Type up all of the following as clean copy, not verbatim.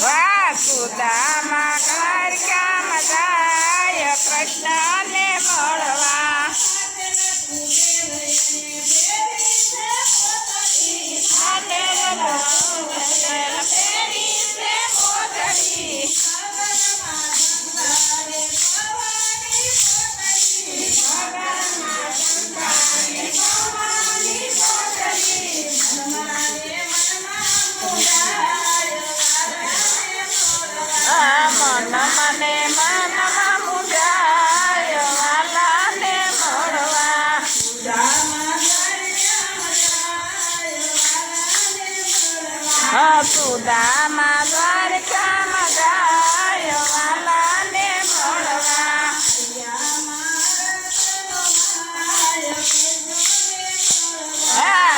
વાસુદામાં દ્વારકામાં જાય કૃષ્ણને મળવા. મને મનમાં મુજાય વાલાને મળવા. સુદામા દ્વારકામાં જાય વાલાને મળવા.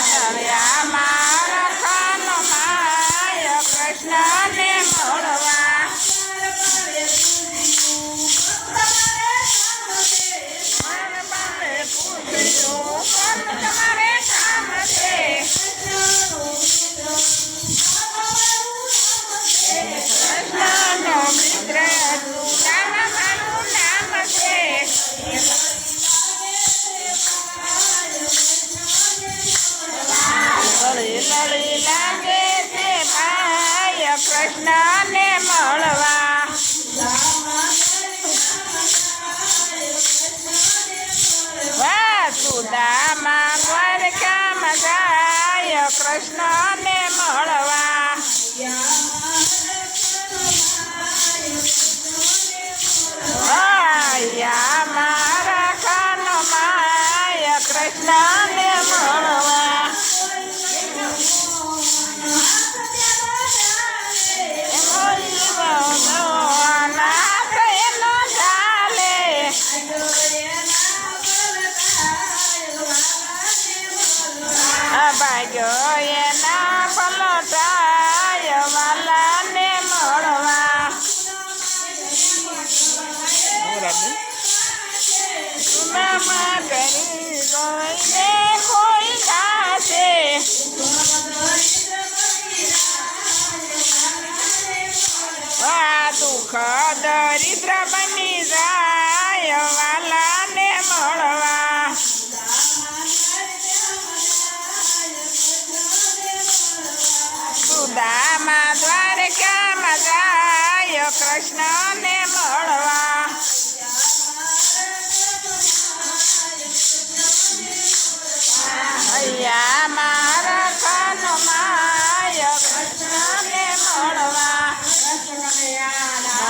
દરિયામાં રખાનો માય કૃષ્ણને મળવા. તમારે કામ છે કૃષ્ણનો મિત્ર સુદામા મારું નામ છે. લળી લળી લાગે છે ભાઈ કૃષ્ણને મળવા. વાસુદામાં દ્વારકામાં જાય કૃષ્ણને મળવા. મારા ખાનો માય કૃષ્ણને મળવા. નાથ એનો ચાલે ભાગ્યો એના પલટાય વાલાને મળવા. સુદામા કરી કોઈને કોઈ ગાશે દુઃખ દરિદ્ર બની જાય વાલાને મળવા. સુદામા દ્વારકામાં જાય કૃષ્ણને